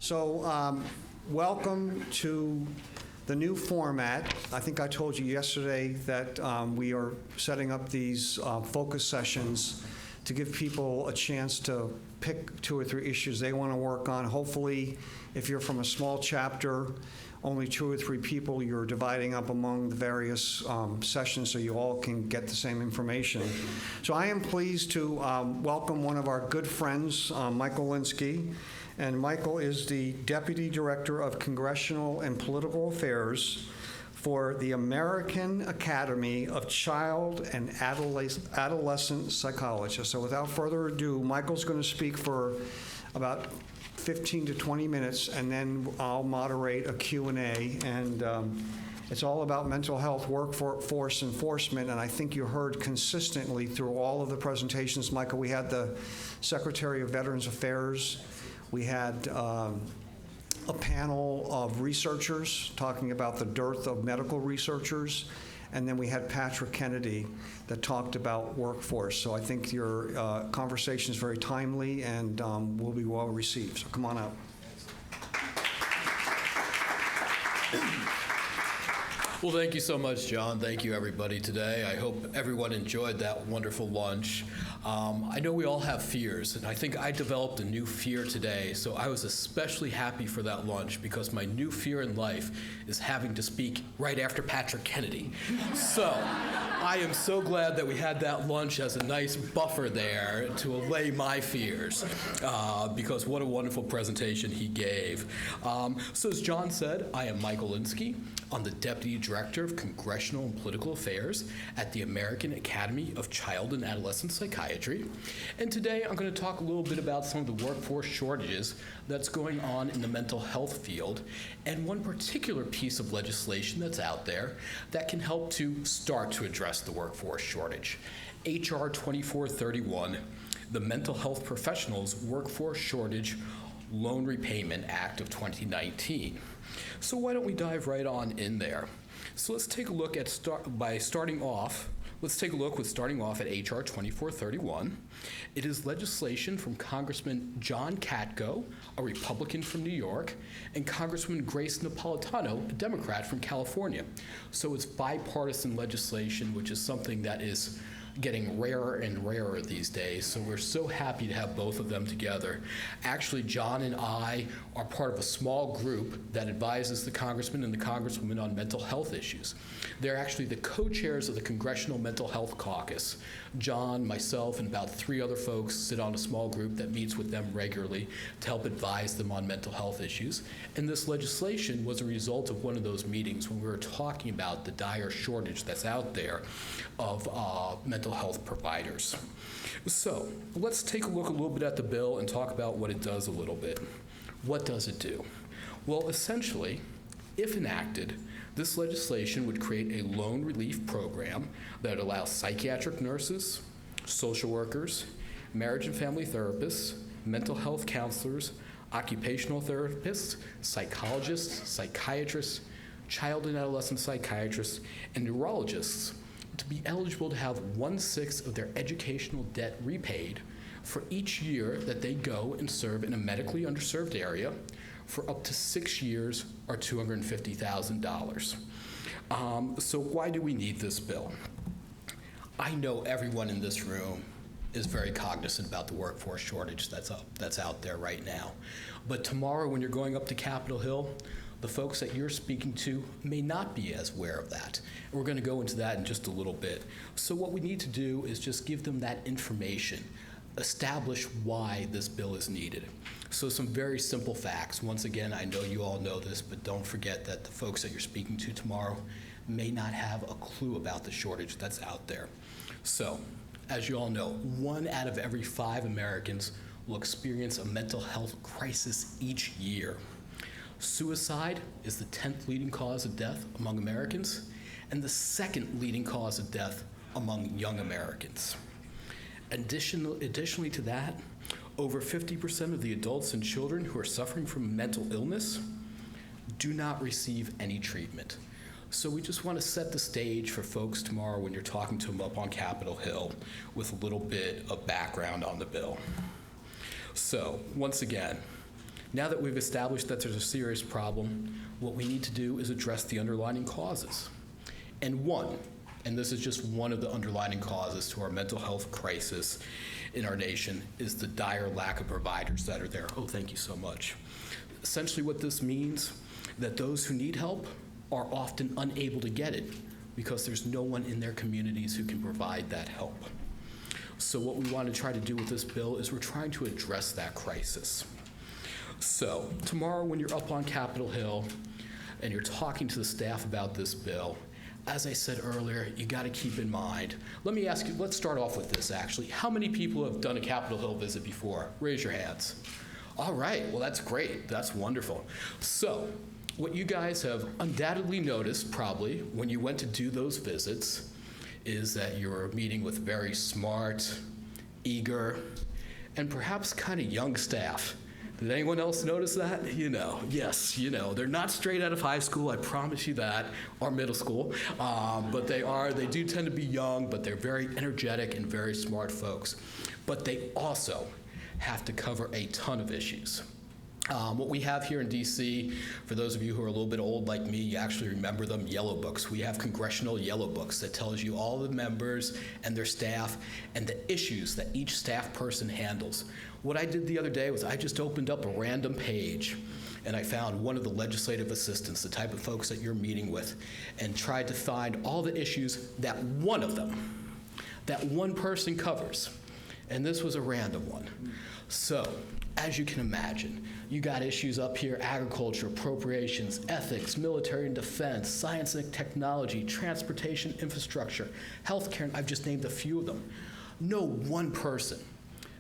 So, welcome to the new format. I think I told you yesterday that we are setting up these focus sessions to give people a chance to pick 2 or 3 issues they want to work on. Hopefully, if you're from a small chapter, only 2 or 3 people, you're dividing up among the various sessions so you all can get the same information. So I am pleased to welcome one of our good friends, Michael Linsky. And Michael is the Deputy Director of Congressional and Political Affairs for the American Academy of Child and Adolescent Psychologists. So without further ado, Michael's going to speak for about 15 to 20 minutes, and then I'll moderate a Q&A. And it's all about mental health workforce enforcement, and I think you heard consistently through all of the presentations, Michael, we had the Secretary of Veterans Affairs. We had a panel of researchers talking about the dearth of medical researchers, and then we had Patrick Kennedy that talked about workforce. So I think your conversation is very timely and will be well received. So come on up. Well, thank you so much, John. Thank you, everybody, today. I hope everyone enjoyed that wonderful lunch. I know we all have fears, and I think I developed a new fear today, so I was especially happy for that lunch because my new fear in life is having to speak right after Patrick Kennedy. So I am so glad that we had that lunch as a nice buffer there to allay my fears, because what a wonderful presentation he gave. So as John said, I am Michael Linsky. I'm the Deputy Director of Congressional and Political Affairs at the American Academy of Child and Adolescent Psychiatry. And today I'm going to talk a little bit about some of the workforce shortages that's going on in the mental health field, and one particular piece of legislation that's out there that can help to start to address the workforce shortage. HR 2431, the Mental Health Professionals Workforce Shortage Loan Repayment Act of 2019. So why don't we dive right on in there? So let's take a look at starting off at HR 2431. It is legislation from Congressman John Katko, a Republican from New York, and Congresswoman Grace Napolitano, a Democrat from California. So it's bipartisan legislation, which is something that is getting rarer and rarer these days, so we're so happy to have both of them together. Actually, John and I are part of a small group that advises the congressman and the congresswoman on mental health issues. They're actually the co-chairs of the Congressional Mental Health Caucus. John, myself, and about 3 other folks sit on a small group that meets with them regularly to help advise them on mental health issues. And this legislation was a result of one of those meetings when we were talking about the dire shortage that's out there of mental health providers. So let's take a look a little bit at the bill and talk about what it does a little bit. What does it do? Well, essentially, if enacted, this legislation would create a loan relief program that allows psychiatric nurses, social workers, marriage and family therapists, mental health counselors, occupational therapists, psychologists, psychiatrists, child and adolescent psychiatrists, and neurologists to be eligible to have 1/6 of their educational debt repaid for each year that they go and serve in a medically underserved area for up to 6 years or $250,000. So why do we need this bill? I know everyone in this room is very cognizant about the workforce shortage that's out there right now. But tomorrow when you're going up to Capitol Hill, the folks that you're speaking to may not be as aware of that. And we're going to go into that in just a little bit. So what we need to do is just give them that information, establish why this bill is needed. So some very simple facts. Once again, I know you all know this, but don't forget that the folks that you're speaking to tomorrow may not have a clue about the shortage that's out there. So, as you all know, 1 out of every 5 Americans will experience a mental health crisis each year. Suicide is the 10th leading cause of death among Americans and the 2nd leading cause of death among young Americans. Additionally to that, over 50% of the adults and children who are suffering from mental illness do not receive any treatment. So we just want to set the stage for folks tomorrow when you're talking to them up on Capitol Hill with a little bit of background on the bill. So once again, Now that we've established that there's a serious problem, what we need to do is address the underlying causes. And this is just one of the underlying causes to our mental health crisis in our nation, is the dire lack of providers that are there. Oh, thank you so much. Essentially what this means, that those who need help are often unable to get it because there's no one in their communities who can provide that help. So what we want to try to do with this bill is we're trying to address that crisis. So tomorrow when you're up on Capitol Hill and you're talking to the staff about this bill, as I said earlier, you got to keep in mind. Let me ask you, let's start off with this actually. How many people have done a Capitol Hill visit before? Raise your hands. All right, well that's great, that's wonderful. So what you guys have undoubtedly noticed probably when you went to do those visits is that you're meeting with very smart, eager, and perhaps kind of young staff. Did anyone else notice that? Yes, they're not straight out of high school, I promise you that, or middle school, but they do tend to be young, but they're very energetic and very smart folks. But they also have to cover a ton of issues. What we have here in DC, for those of you who are a little bit old like me, you actually remember them, yellow books. We have congressional yellow books that tells you all the members and their staff and the issues that each staff person handles. What I did the other day was I just opened up a random page and I found one of the legislative assistants, the type of folks that you're meeting with, and tried to find all the issues that one of them, that one person covers. And this was a random one. So, as you can imagine, you got issues up here: agriculture, appropriations, ethics, military and defense, science and technology, transportation, infrastructure, healthcare, and I've just named a few of them. No one person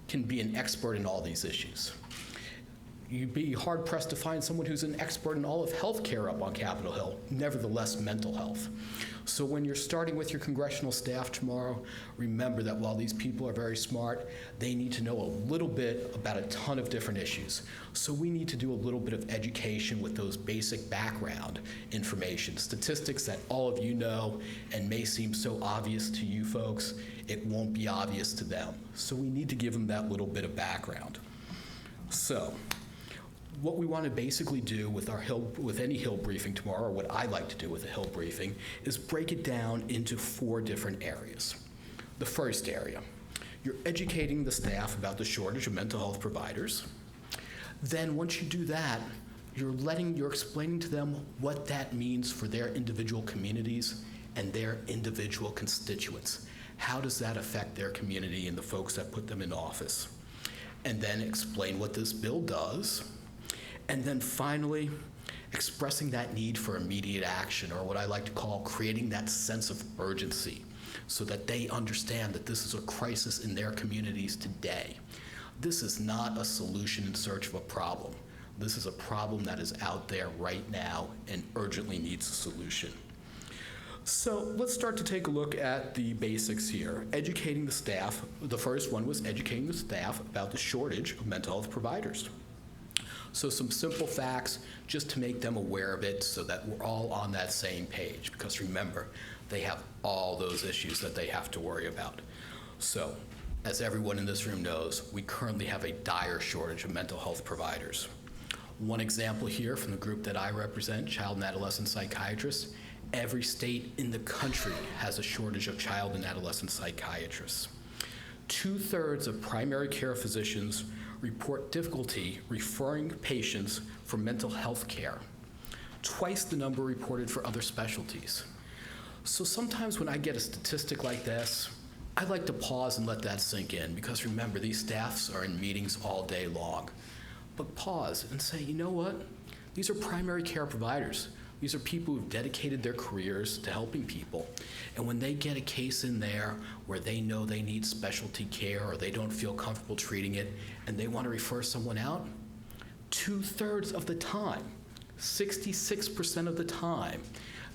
can be an expert in all these issues. You'd be hard-pressed to find someone who's an expert in all of healthcare up on Capitol Hill, nevertheless mental health. So when you're starting with your congressional staff tomorrow, remember that while these people are very smart, they need to know a little bit about a ton of different issues. So we need to do a little bit of education with those basic background information, statistics that all of you know and may seem so obvious to you folks, it won't be obvious to them. So we need to give them that little bit of background. So, what we want to basically do with any Hill briefing tomorrow, or what I like to do with a Hill briefing, is break it down into 4 different areas. The first area, you're educating the staff about the shortage of mental health providers. Then once you do that, you're explaining to them what that means for their individual communities and their individual constituents. How does that affect their community and the folks that put them in office? And then explain what this bill does. And then finally, expressing that need for immediate action, or what I like to call creating that sense of urgency, so that they understand that this is a crisis in their communities today. This is not a solution in search of a problem. This is a problem that is out there right now and urgently needs a solution. So let's start to take a look at the basics here. Educating the staff. The first one was educating the staff about the shortage of mental health providers. So some simple facts just to make them aware of it so that we're all on that same page, because remember, they have all those issues that they have to worry about. So, as everyone in this room knows, we currently have a dire shortage of mental health providers. One example here from the group that I represent, child and adolescent psychiatrists, every state in the country has a shortage of child and adolescent psychiatrists. 2/3 of primary care physicians report difficulty referring patients for mental health care, twice the number reported for other specialties. So sometimes when I get a statistic like this, I like to pause and let that sink in, because remember, these staffs are in meetings all day long. But pause and say, you know what? These are primary care providers. These are people who've dedicated their careers to helping people. And when they get a case in there where they know they need specialty care or they don't feel comfortable treating it and they want to refer someone out, 2/3 of the time, 66% of the time,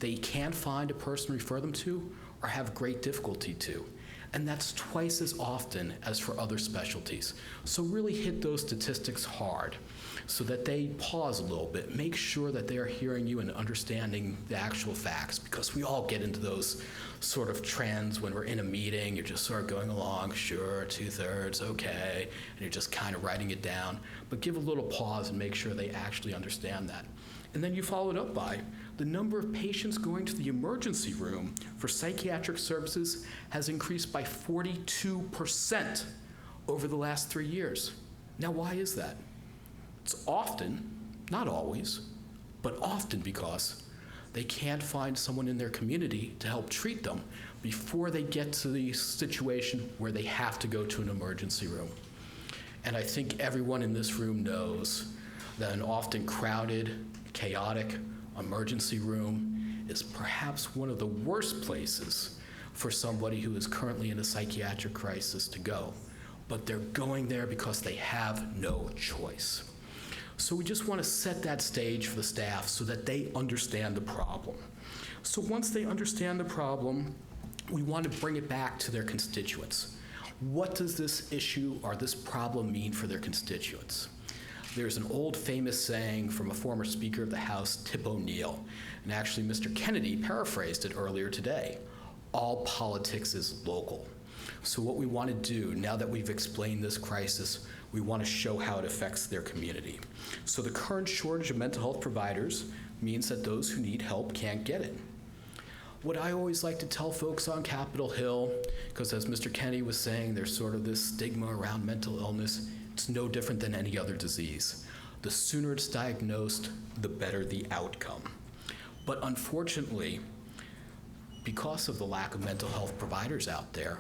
they can't find a person to refer them to or have great difficulty to. And that's twice as often as for other specialties. So really hit those statistics hard so that they pause a little bit, make sure that they are hearing you and understanding the actual facts, because we all get into those sort of trends when we're in a meeting. You're just sort of going along, sure, 2/3, okay, and you're just kind of writing it down. But give a little pause and make sure they actually understand that. And then you follow it up by the number of patients going to the emergency room for psychiatric services has increased by 42% over the last 3 years. Now, why is that? It's often, not always, but often because they can't find someone in their community to help treat them before they get to the situation where they have to go to an emergency room. And I think everyone in this room knows that an often crowded, chaotic emergency room is perhaps one of the worst places for somebody who is currently in a psychiatric crisis to go. But they're going there because they have no choice. So we just want to set that stage for the staff so that they understand the problem. So once they understand the problem, we want to bring it back to their constituents. What does this issue or this problem mean for their constituents? There's an old famous saying from a former Speaker of the House, Tip O'Neill, and actually Mr. Kennedy paraphrased it earlier today. All politics is local. So what we want to do, now that we've explained this crisis, we want to show how it affects their community. So the current shortage of mental health providers means that those who need help can't get it. What I always like to tell folks on Capitol Hill, because as Mr. Kennedy was saying, there's sort of this stigma around mental illness. It's no different than any other disease. The sooner it's diagnosed, the better the outcome. But unfortunately, because of the lack of mental health providers out there,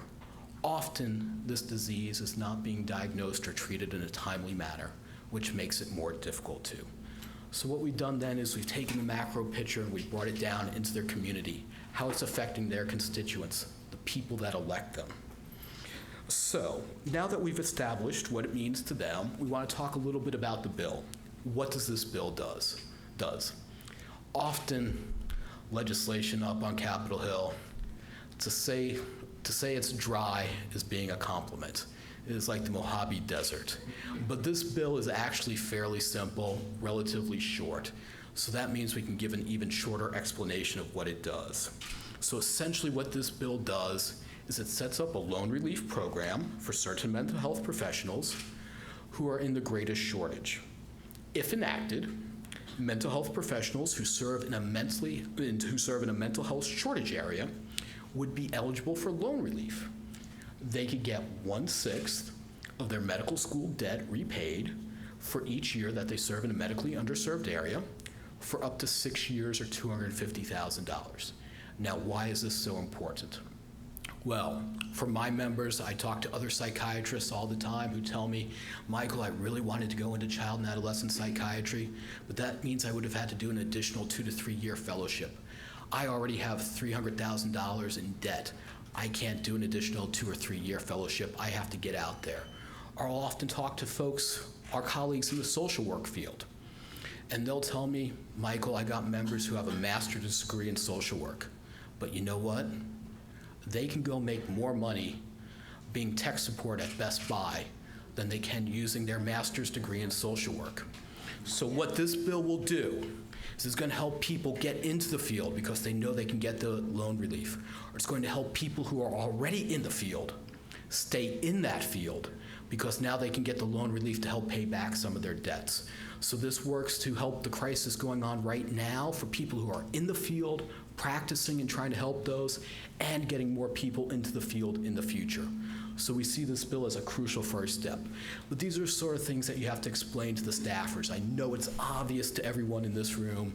often this disease is not being diagnosed or treated in a timely manner, which makes it more difficult too. So what we've done then is we've taken the macro picture and we've brought it down into their community, how it's affecting their constituents, the people that elect them. So now that we've established what it means to them, we want to talk a little bit about the bill. What does this bill does? Often legislation up on Capitol Hill, to say it's dry is being a compliment. It is like the Mojave Desert. But this bill is actually fairly simple, relatively short. So that means we can give an even shorter explanation of what it does. So essentially what this bill does is it sets up a loan relief program for certain mental health professionals who are in the greatest shortage. If enacted, mental health professionals who serve in a mental health shortage area would be eligible for loan relief. They could get 1/6 of their medical school debt repaid for each year that they serve in a medically underserved area for up to 6 years or $250,000. Now, why is this so important? Well, for my members, I talk to other psychiatrists all the time who tell me, Michael, I really wanted to go into child and adolescent psychiatry, but that means I would have had to do an additional 2 to 3 year fellowship. I already have $300,000 in debt. I can't do an additional 2 or 3 year fellowship. I have to get out there. Or I'll often talk to folks, our colleagues in the social work field, and they'll tell me, Michael, I got members who have a master's degree in social work, but you know what? They can go make more money being tech support at Best Buy than they can using their master's degree in social work. So what this bill will do is it's going to help people get into the field because they know they can get the loan relief. Or it's going to help people who are already in the field stay in that field because now they can get the loan relief to help pay back some of their debts. So this works to help the crisis going on right now for people who are in the field, practicing and trying to help those, and getting more people into the field in the future. So we see this bill as a crucial first step. But these are sort of things that you have to explain to the staffers. I know it's obvious to everyone in this room,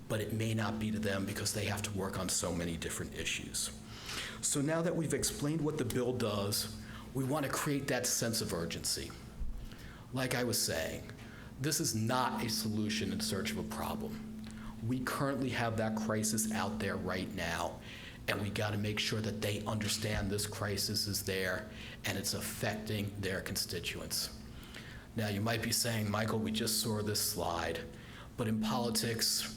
but it may not be to them because they have to work on so many different issues. So now that we've explained what the bill does, we want to create that sense of urgency. Like I was saying, this is not a solution in search of a problem. We currently have that crisis out there right now, and we got to make sure that they understand this crisis is there and it's affecting their constituents. Now, you might be saying, Michael, we just saw this slide, but in politics,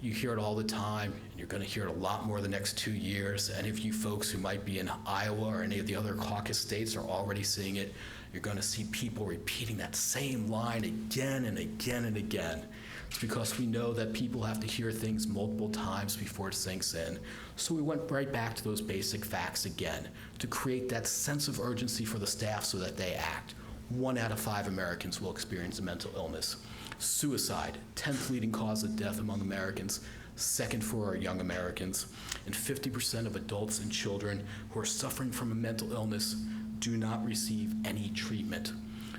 You hear it all the time, and you're going to hear it a lot more the next 2 years. Any of you folks who might be in Iowa or any of the other caucus states are already seeing it. You're going to see people repeating that same line again and again and again. It's because we know that people have to hear things multiple times before it sinks in. So we went right back to those basic facts again to create that sense of urgency for the staff so that they act. 1 out of 5 Americans will experience a mental illness. Suicide, 10th leading cause of death among Americans, 2nd for our young Americans, and 50% of adults and children who are suffering from a mental illness do not receive any treatment.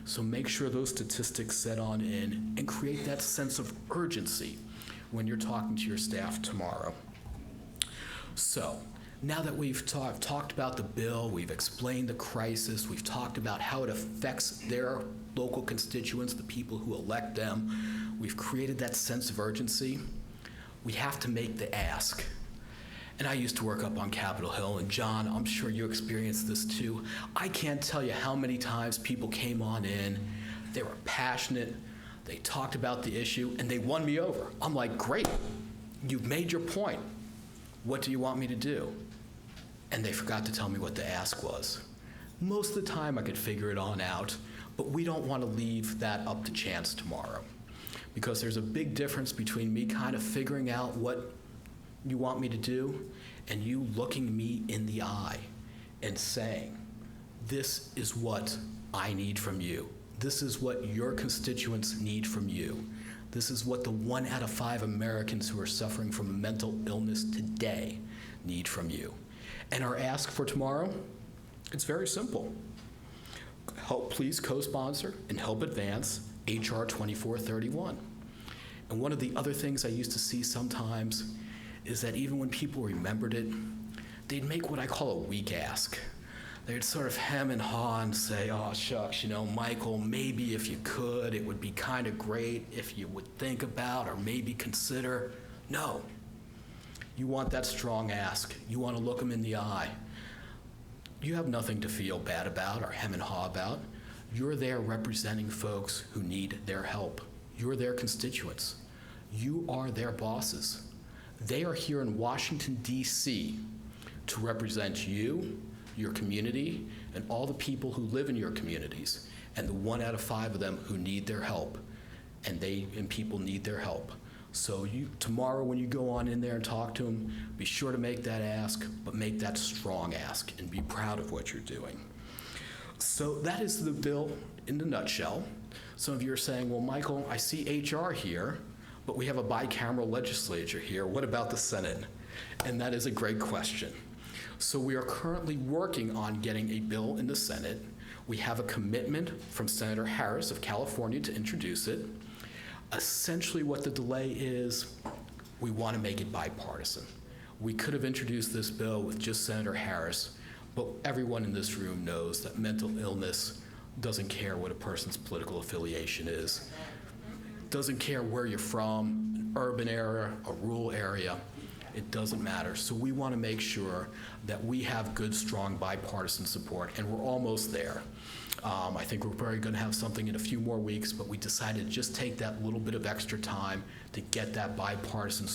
So make sure those statistics set on in and create that sense of urgency when you're talking to your staff tomorrow. So, now that we've talked about the bill, we've explained the crisis, we've talked about how it affects their local constituents, the people who elect them, we've created that sense of urgency, we have to make the ask. And I used to work up on Capitol Hill, and John, I'm sure you experienced this too. I can't tell you how many times people came on in, they were passionate, they talked about the issue, and they won me over. I'm like, great, you've made your point. What do you want me to do? And they forgot to tell me what the ask was. Most of the time I could figure it on out, but we don't want to leave that up to chance tomorrow, because there's a big difference between me kind of figuring out what you want me to do and you looking me in the eye and saying, this is what I need from you. This is what your constituents need from you. This is what the 1 out of 5 Americans who are suffering from a mental illness today need from you. And our ask for tomorrow, it's very simple. Please co-sponsor and help advance HR 2431. And one of the other things I used to see sometimes is that even when people remembered it, they'd make what I call a weak ask. They'd sort of hem and haw and say, oh, shucks, you know, Michael, maybe if you could, it would be kind of great if you would think about or maybe consider. No. You want that strong ask. You want to look them in the eye. You have nothing to feel bad about or hem and haw about. You're there representing folks who need their help. You're their constituents. You are their bosses. They are here in Washington, D.C. to represent you, your community, and all the people who live in your communities, and the 1 out of 5 of them who need their help, and people need their help. So tomorrow when you go on in there and talk to them, be sure to make that ask, but make that strong ask, and be proud of what you're doing. So that is the bill in a nutshell. Some of you are saying, well, Michael, I see HR here, but we have a bicameral legislature here. What about the Senate? And that is a great question. So we are currently working on getting a bill in the Senate. We have a commitment from Senator Harris of California to introduce it. Essentially what the delay is, we want to make it bipartisan. We could have introduced this bill with just Senator Harris, but everyone in this room knows that mental illness doesn't care what a person's political affiliation is. Doesn't care where you're from, an urban area, a rural area, it doesn't matter. So we want to make sure that we have good, strong bipartisan support, and we're almost there. I think we're probably going to have something in a few more weeks, but we decided to just take that little bit of extra time to get that bipartisan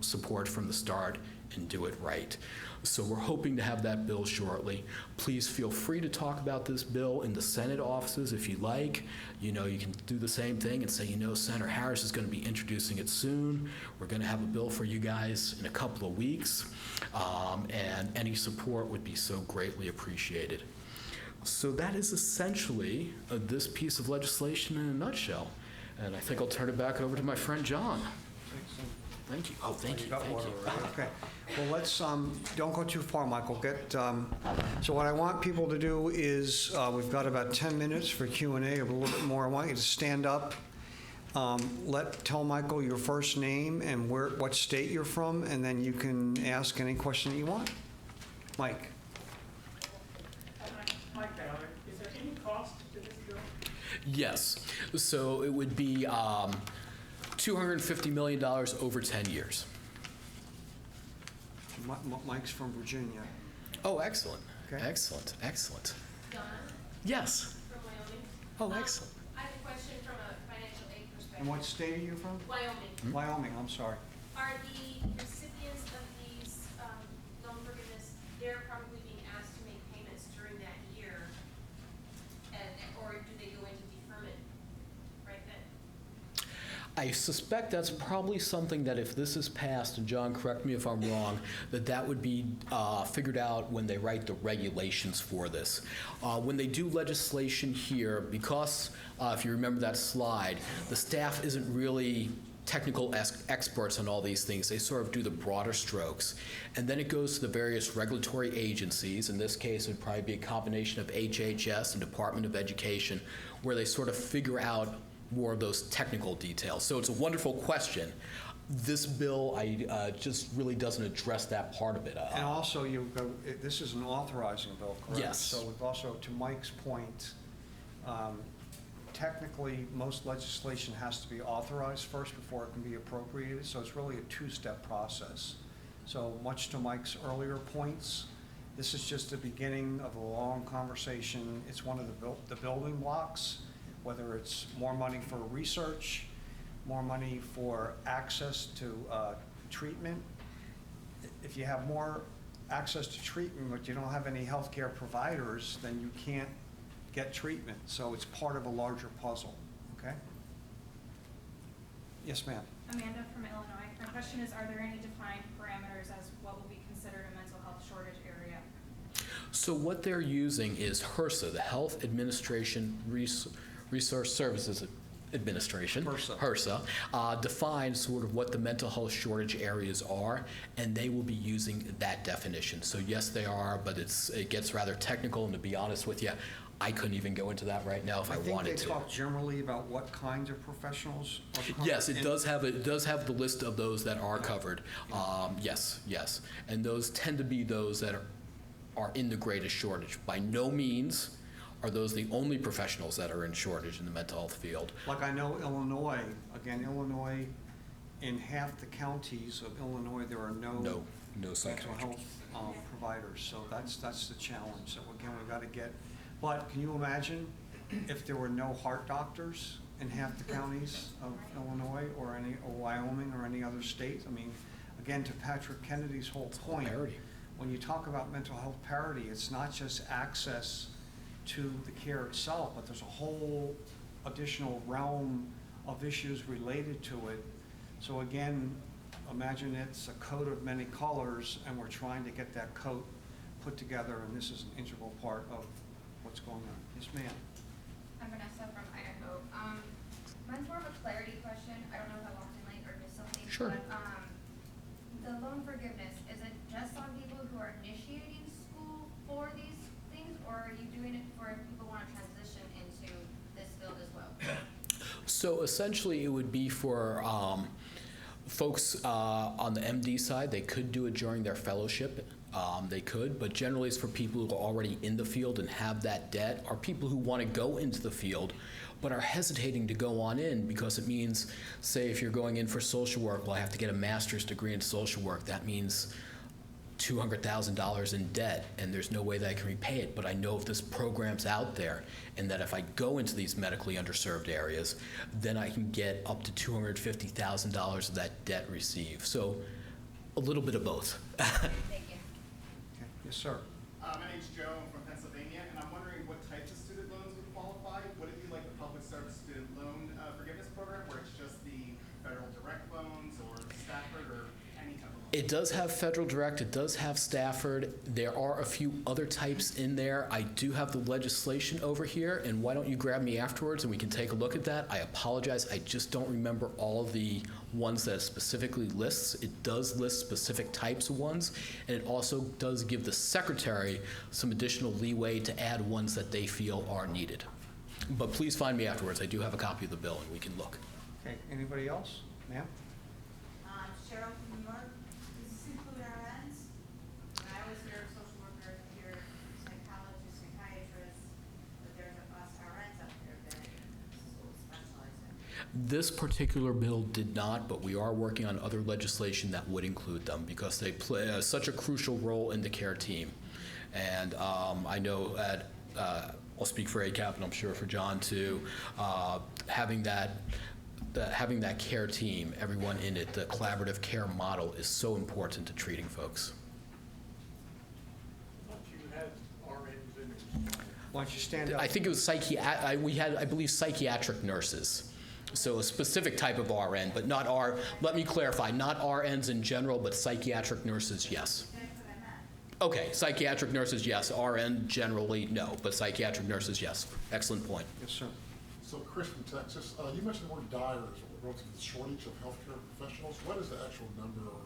support from the start and do it right. So we're hoping to have that bill shortly. Please feel free to talk about this bill in the Senate offices if you like. You know, you can do the same thing and say, you know, Senator Harris is going to be introducing it soon. We're going to have a bill for you guys in a couple of weeks. And any support would be so greatly appreciated. So that is essentially this piece of legislation in a nutshell. And I think I'll turn it back over to my friend John. Thank you. Oh, thank you. Thank you. Okay. Well, let's, don't go too far, Michael. So what I want people to do is, we've got about 10 minutes for Q&A, a little bit more. I want you to stand up. Tell Michael your first name and what state you're from, and then you can ask any question that you want. Mike. Mike Ballard, is there any cost to this bill? Yes. So it would be $250 million over 10 years. Mike's from Virginia. Oh, excellent. Okay. Excellent. Excellent. Donna Yes. from Wyoming. Oh, excellent. I have a question from a financial aid perspective. And what state are you from? Wyoming. Wyoming, I'm sorry. Are the recipients of these loan forgiveness, they're probably being asked to make payments during that year, or do they go into deferment right then? I suspect that's probably something that if this is passed, and John, correct me if I'm wrong, that would be figured out when they write the regulations for this. When they do legislation here, because if you remember that slide, the staff isn't really technical experts on all these things. They sort of do the broader strokes. And then it goes to the various regulatory agencies. In this case, it would probably be a combination of HHS and Department of Education, where they sort of figure out more of those technical details. So it's a wonderful question. This bill just really doesn't address that part of it. And also, this is an authorizing bill, correct? Yes. So we've also, to Mike's point, technically, most legislation has to be authorized first before it can be appropriated, so it's really a two-step process. So much to Mike's earlier points, this is just the beginning of a long conversation. It's one of the building blocks, whether it's more money for research, more money for access to treatment. If you have more access to treatment, but you don't have any healthcare providers, then you can't get treatment. So it's part of a larger puzzle, okay? Yes, ma'am. Amanda from Illinois. My question is, are there any defined parameters as what will be considered a mental health shortage area? So what they're using is HRSA, the Health Administration Resource Services Administration, HRSA, defines sort of what the mental health shortage areas are, and they will be using that definition. So yes, they are, but it gets rather technical, and to be honest with you, I couldn't even go into that right now if I wanted to. I think they talk generally about what kinds of professionals are covered. Yes, it does have the list of those that are covered. Yes, and those tend to be those that are in the greatest shortage. By no means are those the only professionals that are in shortage in the mental health field. Like I know Illinois, in half the counties of Illinois, there are no mental psychiatrists. health providers. So that's the challenge. So again, we've got to get, but can you imagine if there were no heart doctors in half the counties of Illinois or Wyoming or any other state? I mean, again, to Patrick Kennedy's whole point, when you talk about mental health parity, it's not just access to the care itself, but there's a whole additional realm of issues related to it. So again, imagine it's a coat of many colors, and we're trying to get that coat put together, and this is an integral part of what's going on. Yes, ma'am. I'm Vanessa from Idaho. Mine's more of a clarity question. I don't know if I walked in late or missed something. Sure. But the loan forgiveness, is it just on people who are initiating school for these things, or are you doing it for if people want to transition into this field as well? So essentially, it would be for folks on the MD side. They could do it during their fellowship. They could, but generally it's for people who are already in the field and have that debt, or people who want to go into the field but are hesitating to go on in because it means, say, if you're going in for social work, well, I have to get a master's degree in social work. That means $200,000 in debt, and there's no way that I can repay it. But I know if this program's out there, and that if I go into these medically underserved areas, then I can get up to $250,000 of that debt received. So a little bit of both. Thank you. Okay. Yes, sir. My name's Joe. I'm from Pennsylvania, and I'm wondering what types of student loans would qualify. Would it be like the public service student loan forgiveness program, where it's just the federal direct loans, or Stafford, or any type of loan? It does have federal direct, it does have Stafford. There are a few other types in there. I do have the legislation over here, and why don't you grab me afterwards and we can take a look at that? I apologize, I just don't remember all the ones that it specifically lists. It does list specific types of ones, and it also does give the secretary some additional leeway to add ones that they feel are needed. But please find me afterwards. I do have a copy of the bill, and we can look. Okay. Anybody else? Ma'am? Cheryl from New York. Does this include RNs? I always hear social workers, hear psychologists, psychiatrists, but there's us RNs up there that this is what we specialize in. This particular bill did not, but we are working on other legislation that would include them because they play such a crucial role in the care team. And I know I'll speak for ACAP, and I'm sure for John too, having that having that care team, everyone in it, the collaborative care model is so important to treating folks. But you had RNs in it. Why don't you stand up? I think it was we had, I believe, psychiatric nurses. So a specific type of RN, but not let me clarify, not RNs in general, but psychiatric nurses, yes. That's what I meant. Okay, psychiatric nurses, yes. RN generally, no, but psychiatric nurses, yes. Excellent point. Yes, sir. So Chris from Texas, you mentioned the word dire as relative to the shortage of healthcare professionals. What is the actual number, or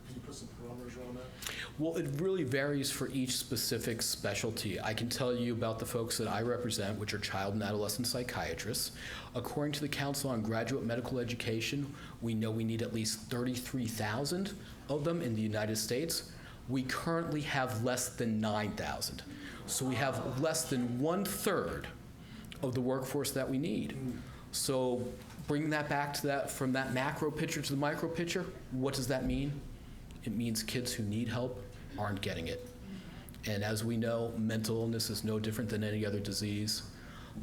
can you put some parameters around that? Well, it really varies for each specific specialty. I can tell you about the folks that I represent, which are child and adolescent psychiatrists. According to the Council on Graduate Medical Education, we know we need at least 33,000 of them in the United States. We currently have less than 9,000. So we have less than 1/3 of the workforce that we need. So bringing that back to that, from that macro picture to the micro picture, what does that mean? It means kids who need help aren't getting it. And as we know, mental illness is no different than any other disease.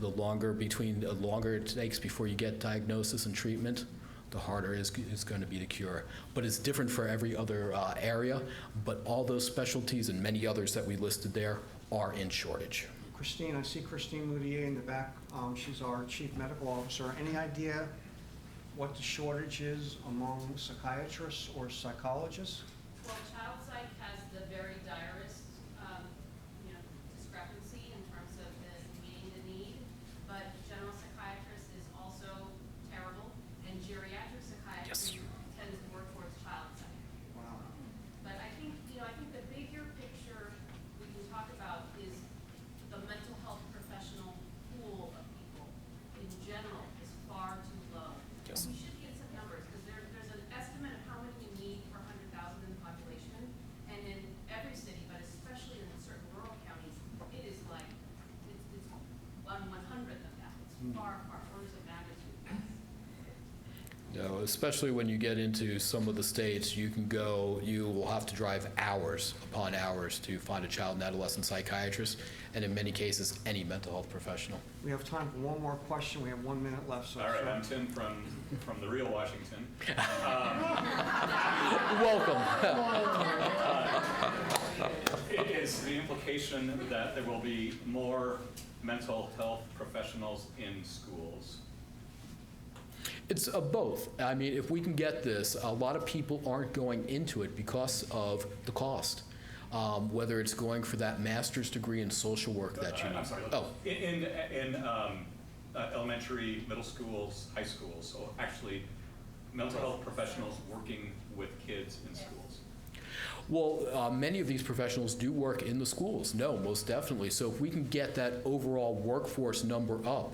The longer it takes before you get diagnosis and treatment, the harder it's going to be to cure. But it's different for every other area, but all those specialties and many others that we listed there are in shortage. Christine, I see Christine Moutier in the back. She's our chief medical officer. Any idea what the shortage is among psychiatrists or psychologists? Well, child psych has the very direst, discrepancy in terms of the meeting the need, but general psychiatrist is also terrible, and geriatric psychiatry tends to work towards child psych. Wow. But I think the bigger picture we can talk about is the mental health professional pool of people in general is far too low. Yes. We should get some numbers, because there's an estimate of how many you need per 100,000 in the population, and in every city, but especially in certain rural counties, it is like, it's 1/100th of that. It's far, far orders of magnitude. No, especially when you get into some of the states, you will have to drive hours upon hours to find a child and adolescent psychiatrist, and in many cases, any mental health professional. We have time for one more question. We have 1 minute left. So All right, sir. I'm Tim from the real Washington. Welcome. Is the implication that there will be more mental health professionals in schools? It's both. I mean, if we can get this, a lot of people aren't going into it because of the cost. Whether it's going for that master's degree in social work that you need. I'm sorry. Oh, In elementary, middle schools, high schools, so actually mental health professionals working with kids in schools. well, many of these professionals do work in the schools. No, most definitely. So if we can get that overall workforce number up,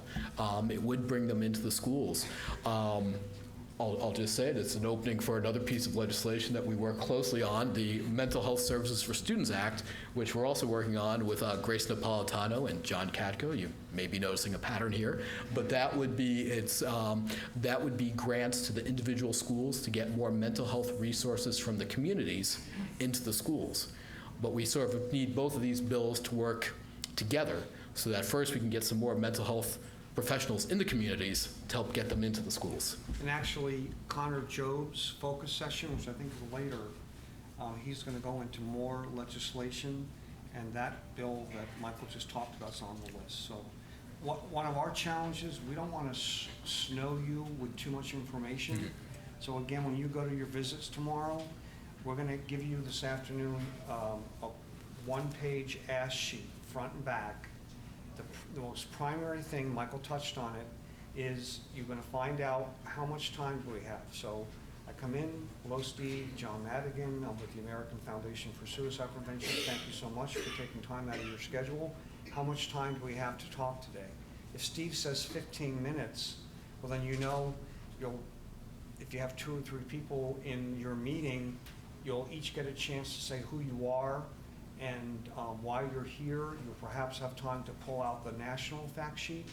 it would bring them into the schools. I'll just say it, it's an opening for another piece of legislation that we work closely on, the Mental Health Services for Students Act, which we're also working on with Grace Napolitano and John Katko. You may be noticing a pattern here, but that would be grants to the individual schools to get more mental health resources from the communities into the schools. But we sort of need both of these bills to work together so that first we can get some more mental health professionals in the communities to help get them into the schools. And actually, Connor Job's focus session, which I think is later, he's going to go into more legislation, and that bill that Michael just talked about is on the list. So one of our challenges, we don't want to snow you with too much information. Mm-hmm. So again, when you go to your visits tomorrow, we're going to give you this afternoon a one-page ask sheet, front and back. The most primary thing, Michael touched on it, is you're going to find out how much time do we have. So I come in, hello Steve, John Madigan, I'm with the American Foundation for Suicide Prevention. Thank you so much for taking time out of your schedule. How much time do we have to talk today? If Steve says 15 minutes, well then if you have 2 or 3 people in your meeting, you'll each get a chance to say who you are and why you're here. You'll perhaps have time to pull out the national fact sheet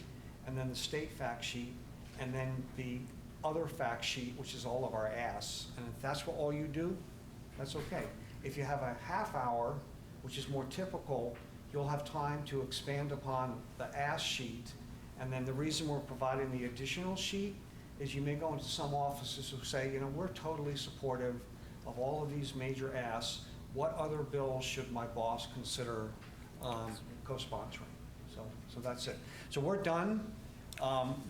and then the state fact sheet and then the other fact sheet, which is all of our asks. And if that's all you do, that's okay. If you have a half hour, which is more typical, you'll have time to expand upon the ask sheet. And then the reason we're providing the additional sheet is you may go into some offices who say, you know, we're totally supportive of all of these major asks. What other bills should my boss consider co-sponsoring? So that's it. So we're done.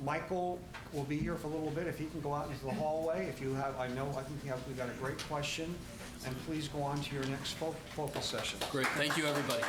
Michael will be here for a little bit. If he can go out into the hallway, if you have, I think we've got a great question. And please go on to your next focus session. Great. Thank you, everybody.